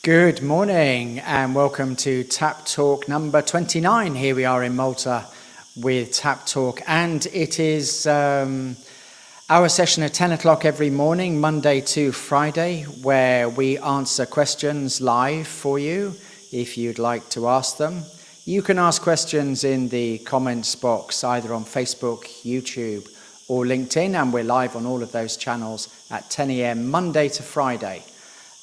Good morning and welcome to TAPP Talk number 29. Here we are in Malta with TAPP Talk, and it is our session at 10 o'clock every morning, Monday to Friday, where we answer questions live for you if you'd like to ask them. You can ask questions in the comments box either on Facebook, YouTube or LinkedIn, and we're live on all of those channels at 10 a.m. Monday to Friday.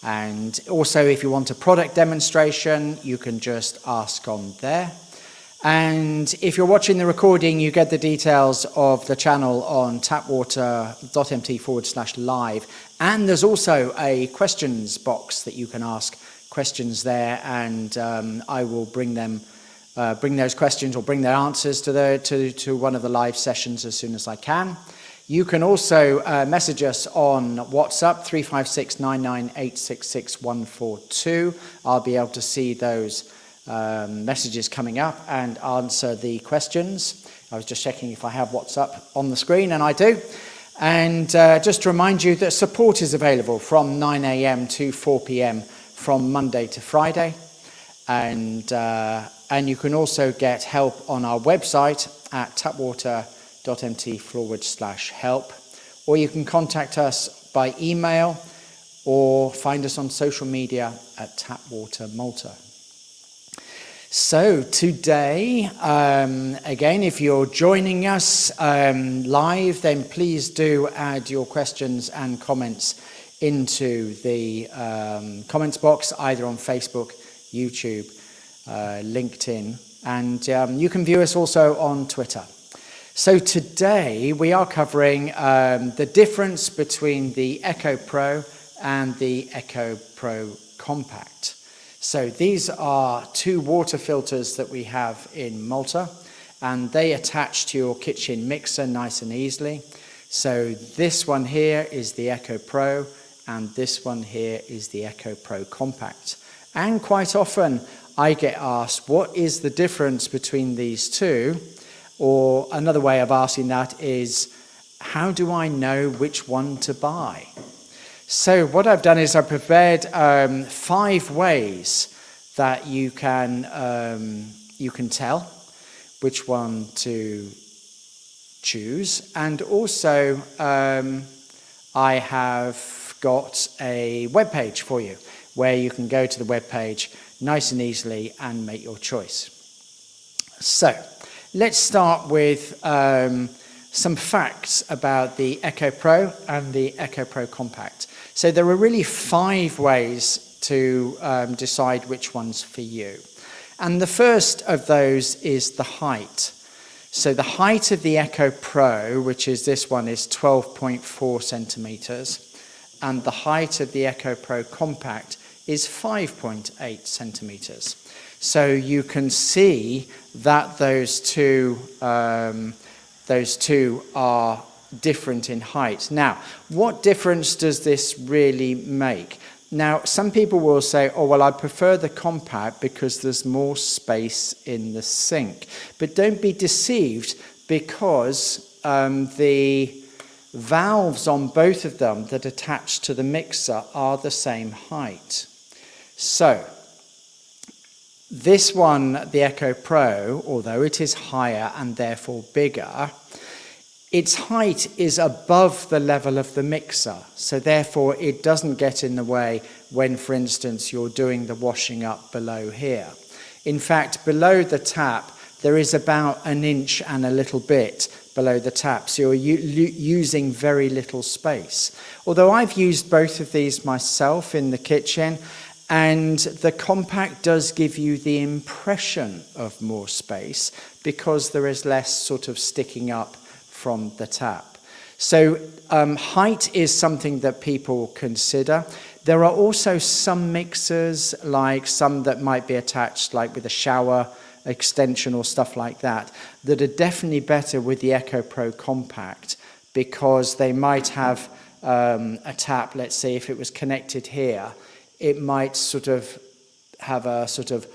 And also, if you want a product demonstration, you can just ask on there. And if you're watching the recording, you get the details of the channel on tapwater.mt/live. And there's also a questions box that you can ask questions there, and I will bring those questions or bring their answers to one of the live sessions as soon as I can. You can also message us on WhatsApp, 356-998-66142. I'll be able to see those messages coming up and answer the questions. I was just checking if I have WhatsApp on the screen, and I do. And just to remind you that support is available from 9 a.m. to 4 p.m. from Monday to Friday. And you can also get help on our website at tapwater.mt/help, or you can contact us by email or find us on social media at TAPP Malta. So today, again, if you're joining us live, then please do add your questions and comments into the comments box, either on Facebook, YouTube, LinkedIn, and you can view us also on Twitter. So today we are covering the difference between the EcoPro and the EcoPro Compact. So these are two water filters that we have in Malta, and they attach to your kitchen mixer nice and easily. So this one here is the EcoPro, and this one here is the EcoPro Compact. And quite often I get asked, what is the difference between these two? Or another way of asking that is, how do I know which one to buy? So what I've done is I've prepared 5 ways that you can tell which one to choose. And also I have got a web page for you where you can go to the web page nice and easily and make your choice. So let's start with some facts about the EcoPro and the EcoPro Compact. So there are really 5 ways to decide which one's for you. And the first of those is the height. So the height of the EcoPro, which is this one, is 12.4 centimeters. And the height of the EcoPro Compact is 5.8 centimeters. So you can see that those two are different in height. Now, what difference does this really make? Now, some people will say, oh, well, I prefer the Compact because there's more space in the sink. But don't be deceived, because the valves on both of them that attach to the mixer are the same height. So this one, the EcoPro, although it is higher and therefore bigger, its height is above the level of the mixer. So therefore it doesn't get in the way when, for instance, you're doing the washing up below here. In fact, below the tap, there is about 1 inch and a little bit below the tap. So you're using very little space. Although I've used both of these myself in the kitchen, and the Compact does give you the impression of more space because there is less sort of sticking up from the tap. So height is something that people consider. There are also some mixers, like some that might be attached like with a shower extension or stuff like that, that are definitely better with the EcoPro Compact, because they might have a tap. Let's say if it was connected here, it might sort of have a sort of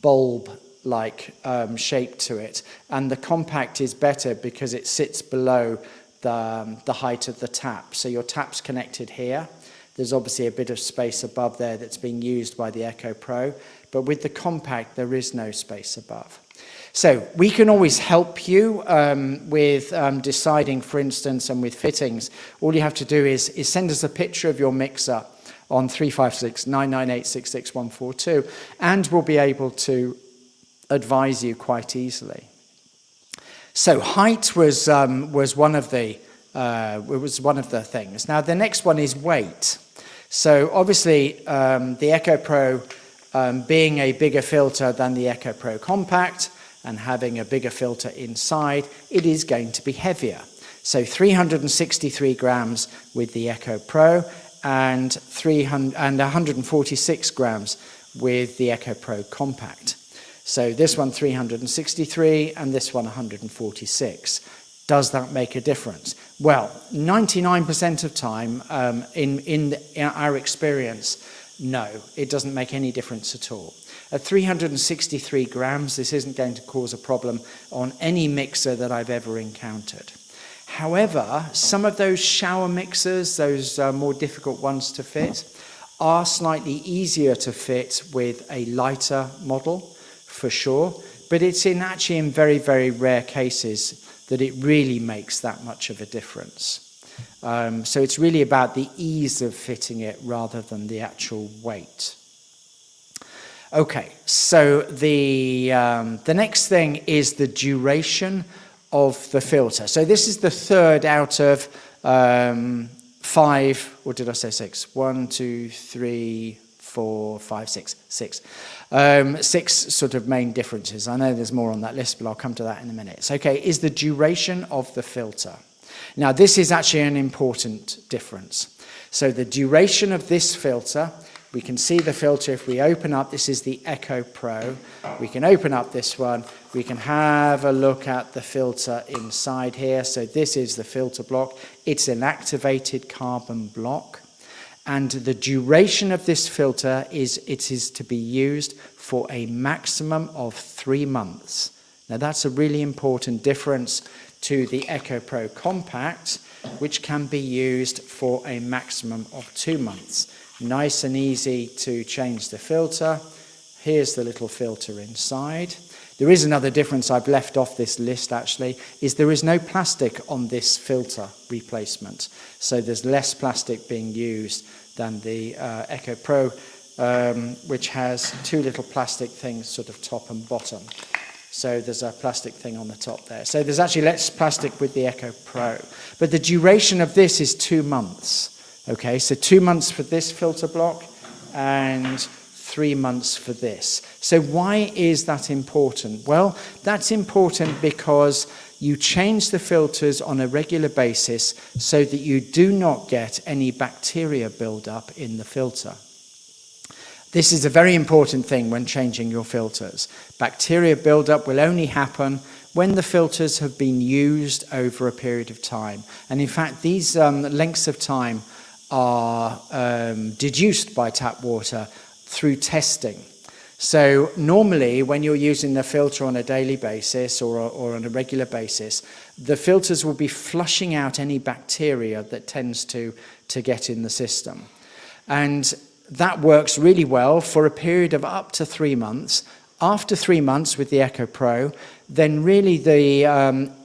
bulb-like shape to it. And the Compact is better because it sits below the height of the tap. So your tap's connected here, There's obviously a bit of space above there that's being used by the EcoPro, but with the Compact, there is no space above. So we can always help you with deciding, for instance, and with fittings. All you have to do is send us a picture of your mixer on 356 998 66142, and we'll be able to advise you quite easily. So height was one of the things. Now the next one is weight. So obviously the EcoPro being a bigger filter than the EcoPro Compact and having a bigger filter inside, it is going to be heavier. So 363 grams with the EcoPro and 146 grams with the EcoPro Compact. So this one 363 and this one 146. Does that make a difference? Well, 99% of time in our experience, no, it doesn't make any difference at all. At 363 grams, this isn't going to cause a problem on any mixer that I've ever encountered. However, some of those shower mixers, those more difficult ones to fit, are slightly easier to fit with a lighter model, for sure, but it's actually in very, very rare cases that it really makes that much of a difference. So it's really about the ease of fitting it rather than the actual weight. Okay, so the next thing is the duration of the filter. So this is the third out of 5, or did I say 6? 1, 2, 3, 4, 5, 6. 6 sort of main differences. I know there's more on that list, but I'll come to that in a minute. So, okay, is the duration of the filter. Now, this is actually an important difference. So the duration of this filter, we can see the filter if we open up, this is the EcoPro. We can open up this one. We can have a look at the filter inside here. So this is the filter block. It's an activated carbon block. And the duration of this filter is to be used for a maximum of 3 months. Now that's a really important difference to the EcoPro Compact, which can be used for a maximum of 2 months. Nice and easy to change the filter. Here's the little filter inside. There is another difference I've left off this list actually, is there is no plastic on this filter replacement. So there's less plastic being used than the EcoPro, which has 2 little plastic things, sort of top and bottom. So there's a plastic thing on the top there. So there's actually less plastic with the EcoPro. But the duration of this is 2 months. Okay, so 2 months for this filter block and 3 months for this. So why is that important? Well, that's important because you change the filters on a regular basis so that you do not get any bacteria buildup in the filter. This is a very important thing when changing your filters. Bacteria buildup will only happen when the filters have been used over a period of time. And in fact, these lengths of time are deduced by tap water through testing. So normally when you're using the filter on a daily basis or on a regular basis, the filters will be flushing out any bacteria that tends to get in the system. And that works really well for a period of up to 3 months. After 3 months with the EcoPro, then really the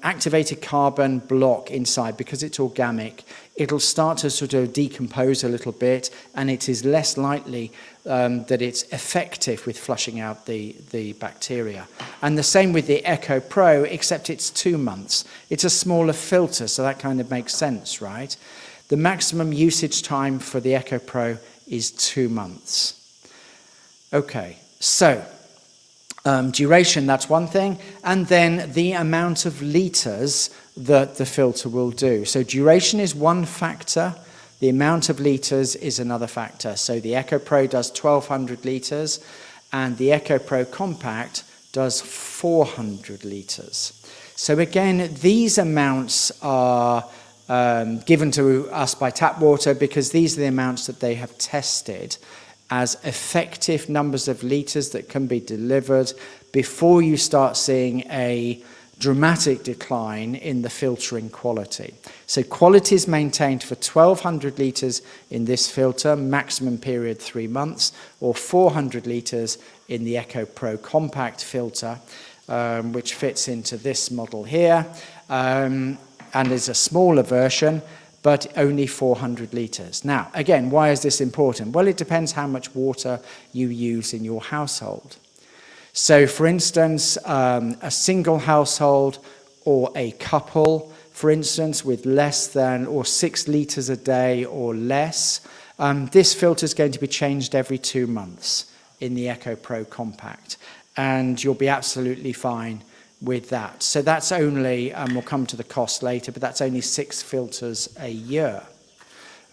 activated carbon block inside, because it's organic, it'll start to sort of decompose a little bit, and it is less likely that it's effective with flushing out the bacteria. And the same with the EcoPro, except it's 2 months. It's a smaller filter, so that kind of makes sense, right? The maximum usage time for the EcoPro is 2 months. Okay, so duration, that's one thing, and then the amount of litres that the filter will do. So duration is one factor, the amount of litres is another factor. So the EcoPro does 1,200 litres, and the EcoPro Compact does 400 litres. So again, these amounts are given to us by tap water because these are the amounts that they have tested as effective numbers of litres that can be delivered before you start seeing a dramatic decline in the filtering quality. So quality is maintained for 1,200 litres in this filter, maximum period 3 months, or 400 litres in the EcoPro Compact filter, which fits into this model here, and is a smaller version, but only 400 litres. Now, again, why is this important? Well, it depends how much water you use in your household. So, for instance, a single household or a couple, for instance, with less than or 6 litres a day or less, this filter is going to be changed every 2 months in the EcoPro Compact, and you'll be absolutely fine with that. So that's only, we'll come to the cost later, but that's only 6 filters a year.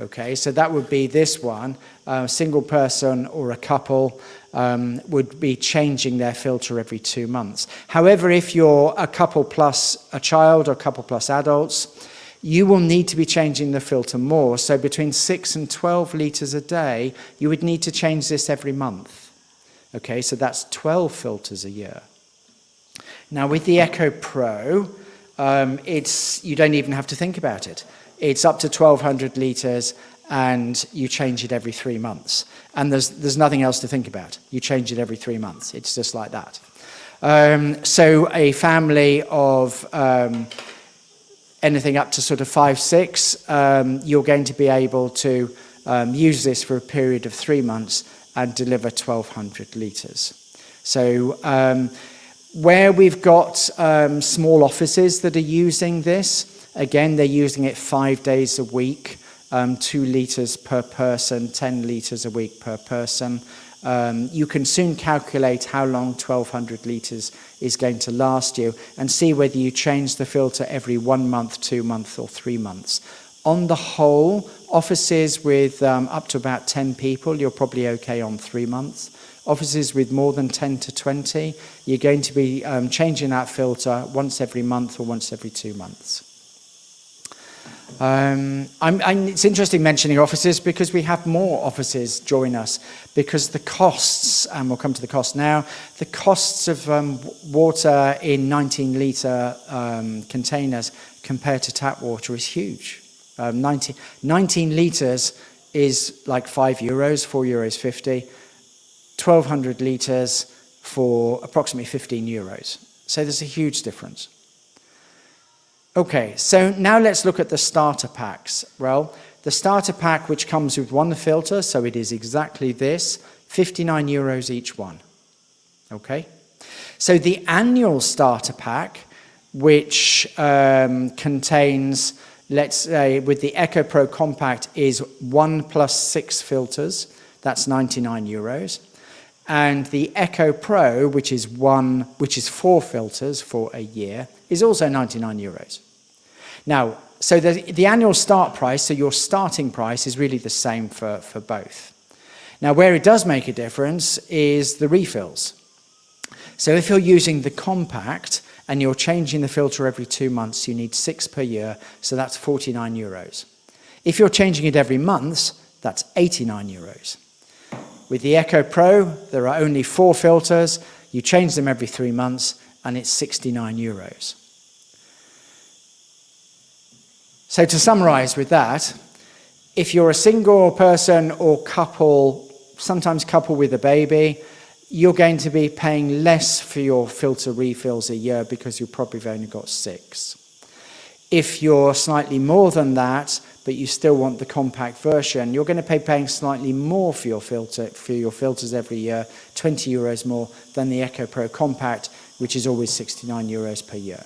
Okay, so that would be this one. A single person or a couple would be changing their filter every 2 months. However, if you're a couple plus a child or a couple plus adults, you will need to be changing the filter more. So between 6 and 12 litres a day, you would need to change this every month. Okay, so that's 12 filters a year. Now with the EcoPro, you don't even have to think about it. It's up to 1,200 litres and you change it every 3 months. And there's nothing else to think about. You change it every 3 months. It's just like that. So a family of anything up to sort of 5, 6, you're going to be able to use this for a period of 3 months and deliver 1,200 litres. So where we've got small offices that are using this, again, they're using it 5 days a week, 2 litres per person, 10 litres a week per person. You can soon calculate how long 1,200 litres is going to last you and see whether you change the filter every 1 month, 2 months or 3 months. On the whole, offices with up to about 10 people, you're probably okay on 3 months. Offices with more than 10 to 20, you're going to be changing that filter once every month or once every 2 months. It's interesting mentioning offices because we have more offices join us because the costs, and we'll come to the cost now, the costs of water in 19-litre containers compared to tap water is huge. 19 litres is like €5, €4.50. 1,200 litres for approximately €15. So there's a huge difference. Okay, so now let's look at the starter packs. Well, the starter pack, which comes with one filter, so it is exactly this, €59 each one. Okay, so the annual starter pack, which contains, let's say, with the EcoPro Compact, is 1 plus 6 filters. That's €99. And the EcoPro, which is 4 filters for a year, is also €99. Now, so the annual start price, so your starting price, is really the same for both. Now, where it does make a difference is the refills. So if you're using the Compact and you're changing the filter every 2 months, you need 6 per year, so that's €49. If you're changing it every month, that's €89. With the EcoPro, there are only 4 filters. You change them every 3 months, and it's €69. So to summarize with that, if you're a single person or couple, sometimes couple with a baby, you're going to be paying less for your filter refills a year because you probably have only got 6. If you're slightly more than that, but you still want the compact version, you're going to be paying slightly more for your filters every year, €20 more than the EcoPro Compact, which is always €69 per year.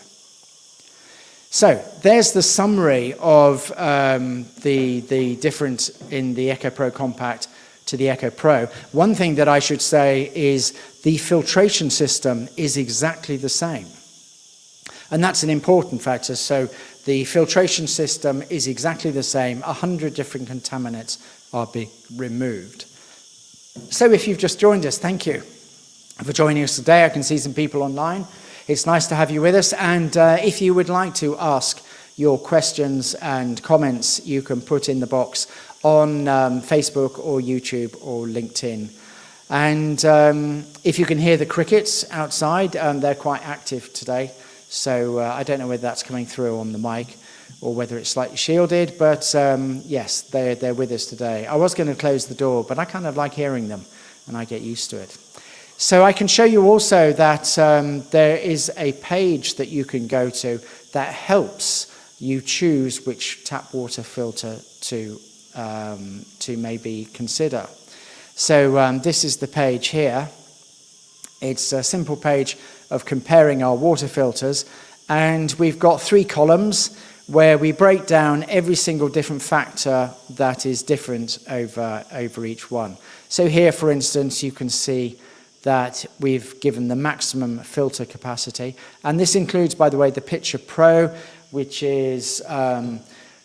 So there's the summary of the difference in the EcoPro Compact to the EcoPro. One thing that I should say is the filtration system is exactly the same. And that's an important factor. So the filtration system is exactly the same. 100 different contaminants are being removed. So if you've just joined us, thank you for joining us today. I can see some people online. It's nice to have you with us. And if you would like to ask your questions and comments, you can put in the box on Facebook or YouTube or LinkedIn. And if you can hear the crickets outside, they're quite active today. So I don't know whether that's coming through on the mic or whether it's slightly shielded, but yes, they're with us today. I was going to close the door, but I kind of like hearing them, and I get used to it. So I can show you also that there is a page that you can go to that helps you choose which tap water filter to maybe consider. So this is the page here. It's a simple page of comparing our water filters, and we've got 3 columns where we break down every single different factor that is different over each one. So here, for instance, you can see that we've given the maximum filter capacity, and this includes, by the way, the Pitcher Pro, which is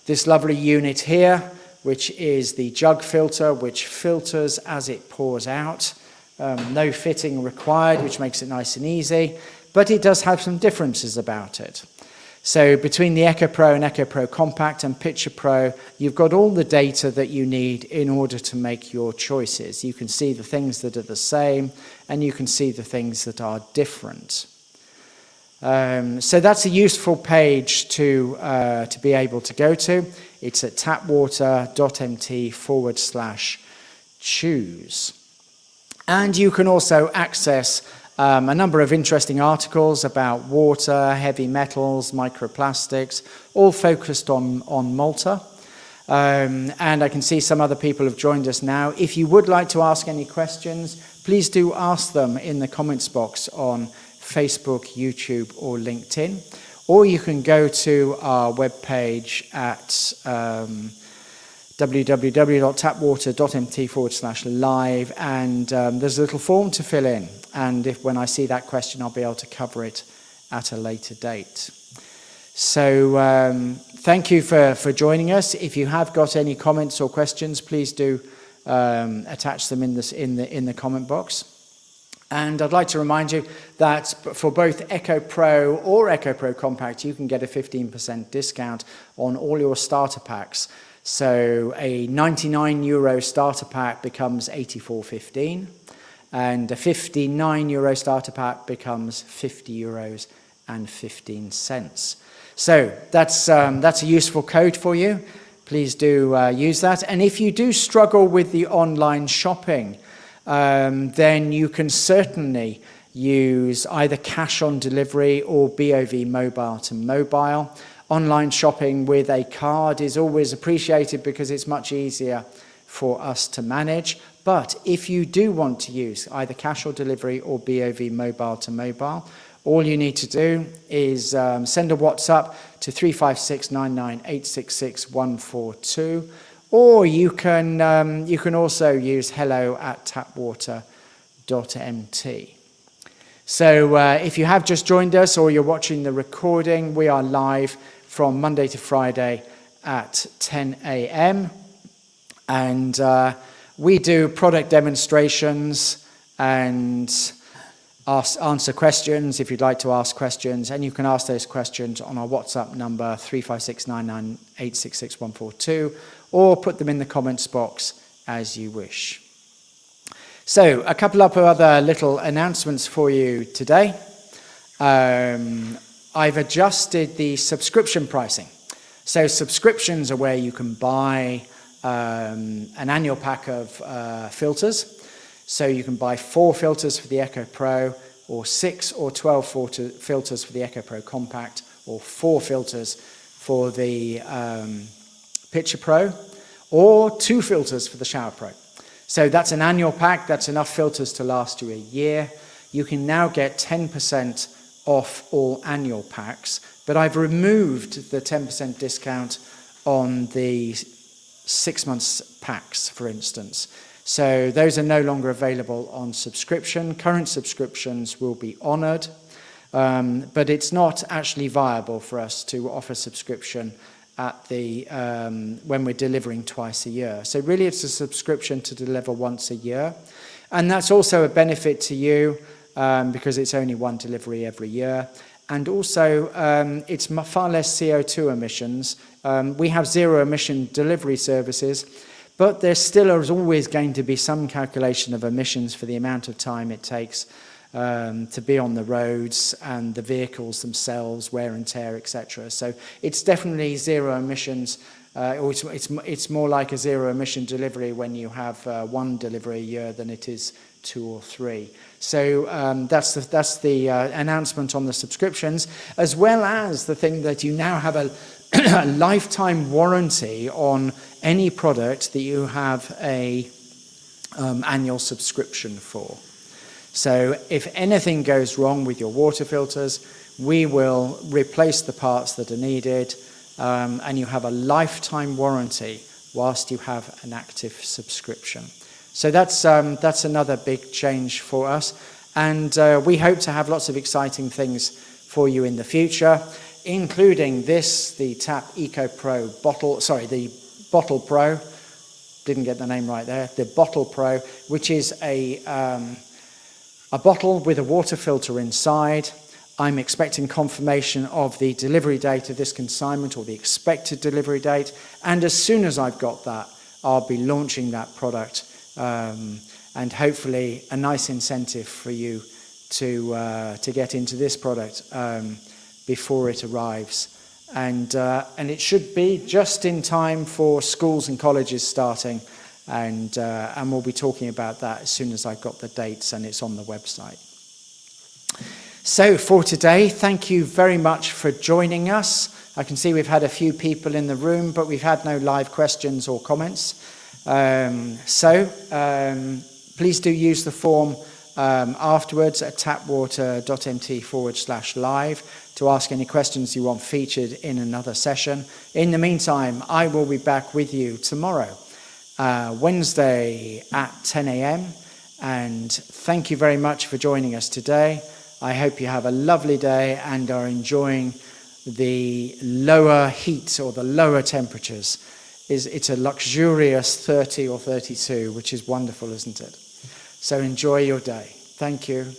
this lovely unit here, which is the jug filter, which filters as it pours out. No fitting required, which makes it nice and easy, but it does have some differences about it. So between the EcoPro and EcoPro Compact and Pitcher Pro, you've got all the data that you need in order to make your choices. You can see the things that are the same, and you can see the things that are different. So that's a useful page to be able to go to. It's at tapwater.mt/choose. And you can also access a number of interesting articles about water, heavy metals, microplastics, all focused on Malta. And I can see some other people have joined us now. If you would like to ask any questions, please do ask them in the comments box on Facebook, YouTube, or LinkedIn. Or you can go to our webpage at www.tapwater.mt/live, and there's a little form to fill in, and when I see that question, I'll be able to cover it at a later date. So thank you for joining us. If you have got any comments or questions, please do attach them in the comment box. And I'd like to remind you that for both EcoPro or EcoPro Compact, you can get a 15% discount on all your starter packs. So a €99 starter pack becomes €84.15, and a €59 starter pack becomes €50.15. So that's a useful code for you. Please do use that. And if you do struggle with the online shopping, then you can certainly use either cash on delivery or BOV mobile to mobile. Online shopping with a card is always appreciated because it's much easier for us to manage. But if you do want to use either cash or delivery or BOV mobile to mobile, all you need to do is send a WhatsApp to 35699866142, or you can also use hello@tapwater.mt. So if you have just joined us or you're watching the recording, we are live from Monday to Friday at 10 a.m. And we do product demonstrations and answer questions if you'd like to ask questions. And you can ask those questions on our WhatsApp number 35699866142, or put them in the comments box as you wish. So a couple of other little announcements for you today. I've adjusted the subscription pricing. So subscriptions are where you can buy an annual pack of filters. So you can buy 4 filters for the EcoPro, or 6 or 12 filters for the EcoPro Compact, or 4 filters for the Pitcher Pro, or 2 filters for the Shower Pro. So that's an annual pack. That's enough filters to last you a year. You can now get 10% off all annual packs, but I've removed the 10% discount on the 6 months packs, for instance. So those are no longer available on subscription. Current subscriptions will be honoured, but it's not actually viable for us to offer subscription at the when we're delivering twice a year. So really it's a subscription to deliver once a year. And that's also a benefit to you because it's only one delivery every year. And also it's far less CO2 emissions. We have zero emission delivery services, but there still is always going to be some calculation of emissions for the amount of time it takes to be on the roads and the vehicles themselves, wear and tear, etc. So it's definitely zero emissions. It's more like a zero emission delivery when you have one delivery a year than it is 2 or 3. So that's the announcement on the subscriptions, as well as the thing that you now have a lifetime warranty on any product that you have a annual subscription for. So if anything goes wrong with your water filters, we will replace the parts that are needed, and you have a lifetime warranty whilst you have an active subscription. So that's another big change for us, and we hope to have lots of exciting things for you in the future, including this, the TAPP EcoPro bottle, the Bottle Pro, didn't get the name right there, the Bottle Pro, which is a bottle with a water filter inside. I'm expecting confirmation of the delivery date of this consignment, or the expected delivery date, and as soon as I've got that, I'll be launching that product, and hopefully a nice incentive for you to get into this product before it arrives, and it should be just in time for schools and colleges starting, and we'll be talking about that as soon as I've got the dates and it's on the website. So for today, thank you very much for joining us. I can see we've had a few people in the room, but we've had no live questions or comments. Please do use the form afterwards at tappwater.mt/live to ask any questions you want featured in another session. In the meantime, I will be back with you tomorrow, Wednesday at 10 a.m. And thank you very much for joining us today. I hope you have a lovely day and are enjoying the lower heat or the lower temperatures. It's a luxurious 30 or 32, which is wonderful, isn't it? So enjoy your day. Thank you.